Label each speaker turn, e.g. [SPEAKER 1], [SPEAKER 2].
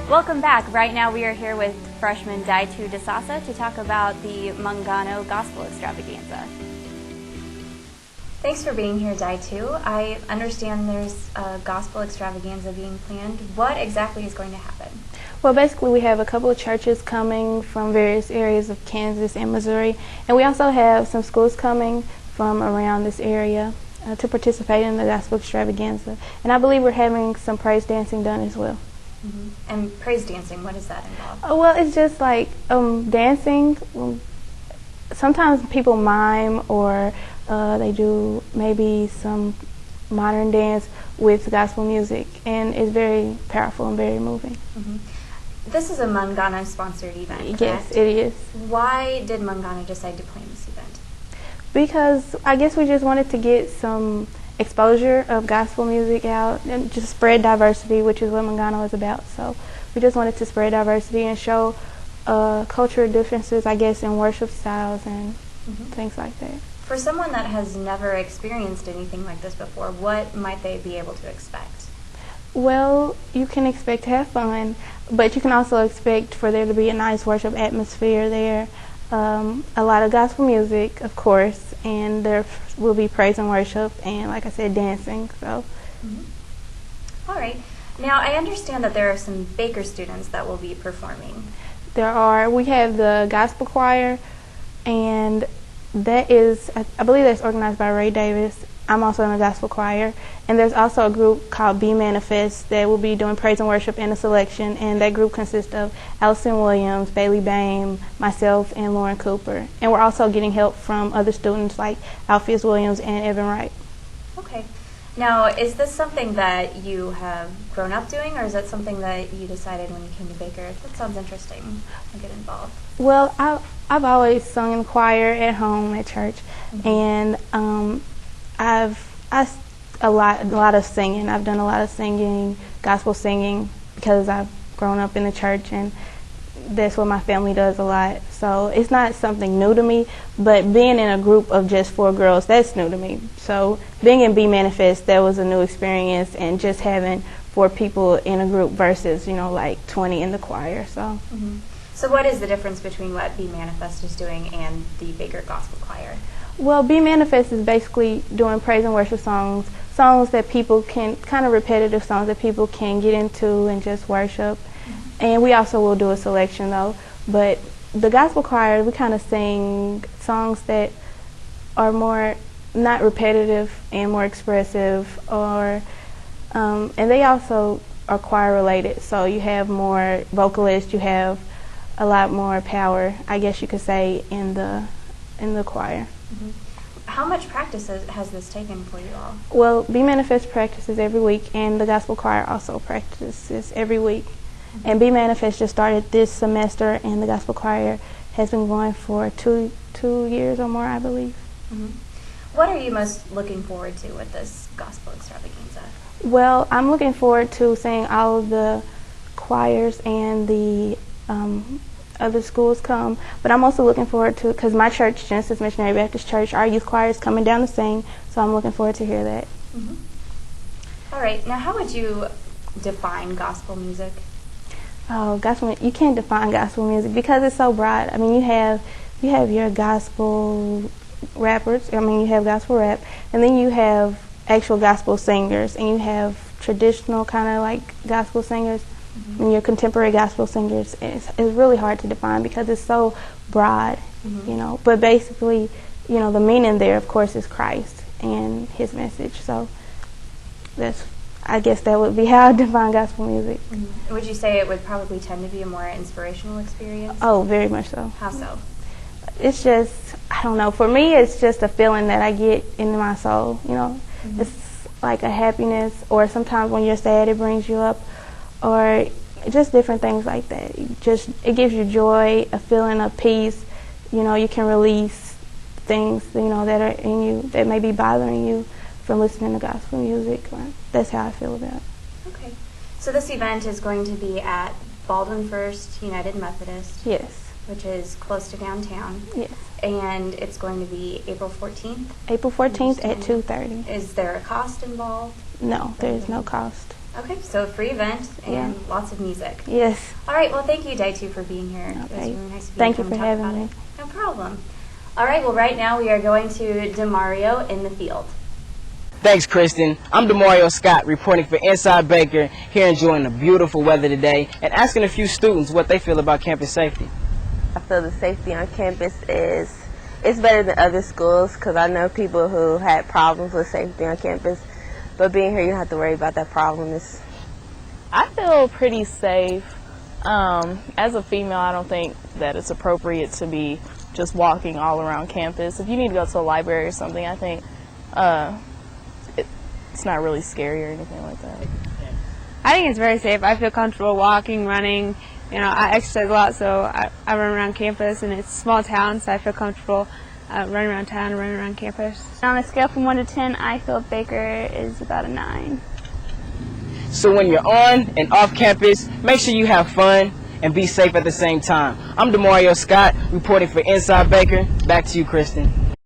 [SPEAKER 1] Welcome back. Right now we are here with freshman Tu Dissassa to talk about the Mungano Gospel Extravaganza. Thanks for being here, Tu. I understand there's a gospel extravaganza being planned. What exactly is going to happen?
[SPEAKER 2] Well, basically we have a couple of churches coming from various areas of Kansas and Missouri, and we also have some schools coming from around this area to participate in the gospel extravaganza. And I believe we're having some praise dancing done as well.
[SPEAKER 1] Mm-hmm. And praise dancing, what does that involve?
[SPEAKER 2] Oh, well, it's just like dancing. Sometimes people mime or they do maybe some modern dance with gospel music, and it's very powerful and very moving.
[SPEAKER 1] Mm-hmm. This is a Mungano-sponsored event, correct?
[SPEAKER 2] Yes, it is.
[SPEAKER 1] Why did Mungano decide to plan this event?
[SPEAKER 2] Because I guess we just wanted to get some exposure of gospel music out and just spread diversity, which is what Mungano is about. So we just wanted to spread diversity and show cultural differences, I guess, in worship styles and things like that.
[SPEAKER 1] For someone that has never experienced anything like this before, what might they be able to expect?
[SPEAKER 2] Well, you can expect to have fun, but you can also expect for there to be a nice worship atmosphere there. A lot of gospel music, of course, and there will be praise and worship and, like I said, dancing. So,
[SPEAKER 1] All right. Now, I understand that there are some Baker students that will be performing.
[SPEAKER 2] there are. We have the gospel choir, and that is, I believe that's organized by Ray Davis. I'm also in the gospel choir, and there's also a group called Be Manifest that will be doing praise and worship and a selection, and that group consists of Allison Williams, Bailey Bame, myself, and Lauren Cooper. And we're also getting help from other students like Alpheus Williams and Evan Wright.
[SPEAKER 1] Okay. Now, is this something that you have grown up doing, or is that something that you decided when you came to Baker? That sounds interesting. I'll get involved.
[SPEAKER 2] Well, I've always sung in the choir at home, at church, and I've a lot of singing. I've done a lot of singing, gospel singing, because I've grown up in the church, and that's what my family does a lot. So it's not something new to me, but being in a group of just 4 girls, that's new to me. So being in Be Manifest, that was a new experience, and just having 4 people in a group versus, like 20 in the choir. So.
[SPEAKER 1] So what is the difference between what Be Manifest is doing and the Baker Gospel Choir?
[SPEAKER 2] Well, Be Manifest is basically doing praise and worship songs that people can, kind of repetitive songs that people can get into and just worship. And we also will do a selection, though. But the gospel choir, we kind of sing songs that are more not repetitive and more expressive, and they also are choir related. So you have more vocalists, you have a lot more power, I guess you could say, in the choir.
[SPEAKER 1] How much practice has this taken for you all?
[SPEAKER 2] Well, Be Manifest practices every week, and the gospel choir also practices every week. And Be Manifest just started this semester, and the gospel choir has been going for two years or more, I believe.
[SPEAKER 1] What are you most looking forward to with this gospel extravaganza?
[SPEAKER 2] Well, I'm looking forward to seeing all of the choirs and the other schools come, but I'm also looking forward to, because my church, Genesis Missionary Baptist Church, our youth choir is coming down to sing, so I'm looking forward to hear that.
[SPEAKER 1] All right. Now, how would you define gospel music?
[SPEAKER 2] Oh, gospel! You can't define gospel music because it's so broad. I mean, you have your gospel rappers. I mean, you have gospel rap, and then you have actual gospel singers, and you have traditional kind of like gospel singers, and your contemporary gospel singers. It's really hard to define because it's so broad, But basically, the meaning there, of course, is Christ and His message. So I guess that would be how I define gospel music.
[SPEAKER 1] Would you say it would probably tend to be a more inspirational experience?
[SPEAKER 2] Oh, very much so.
[SPEAKER 1] How so?
[SPEAKER 2] It's just, I don't know. For me, it's just a feeling that I get in my soul, It's like a happiness, or sometimes when you're sad, it brings you up, or just different things like that. It gives you joy, a feeling of peace. You can release things, that are in you that may be bothering you from listening to gospel music. That's how I feel about it.
[SPEAKER 1] Okay. So this event is going to be at Baldwin First United Methodist.
[SPEAKER 2] Yes.
[SPEAKER 1] Which is close to downtown.
[SPEAKER 2] Yes.
[SPEAKER 1] And it's going to be April 14th?
[SPEAKER 2] April 14th at 2:30.
[SPEAKER 1] Is there a cost involved?
[SPEAKER 2] No, there is no cost.
[SPEAKER 1] Okay, so a free event and lots of music.
[SPEAKER 2] Yes.
[SPEAKER 1] All right, well, thank you, Daitu, for being here. It was
[SPEAKER 2] Okay.
[SPEAKER 1] really nice of you
[SPEAKER 2] Thank
[SPEAKER 1] to
[SPEAKER 2] you
[SPEAKER 1] come
[SPEAKER 2] for
[SPEAKER 1] talk
[SPEAKER 2] having
[SPEAKER 1] about
[SPEAKER 2] me.
[SPEAKER 1] it. No problem. All right, well, right now we are going to DeMario in the field.
[SPEAKER 3] Thanks, Kristen. I'm DeMario Scott, reporting for Inside Baker, here enjoying the beautiful weather today and asking a few students what they feel about campus safety.
[SPEAKER 4] I feel the safety on campus it's better than other schools because I know people who had problems with safety on campus, but being here you don't have to worry about that problem.
[SPEAKER 5] I feel pretty safe. As a female, I don't think that it's appropriate to be just walking all around campus. If you need to go to a library or something, I think it's not really scary or anything like that.
[SPEAKER 6] I think it's very safe. I feel comfortable walking, running. You know, I exercise a lot, so I run around campus, and it's a small town, so I feel comfortable running around town and running around campus.
[SPEAKER 7] On a scale from 1 to 10, I feel Baker is about a 9.
[SPEAKER 3] So when you're on and off campus, make sure you have fun and be safe at the same time. I'm DeMario Scott, reporting for Inside Baker. Back to you, Kristen.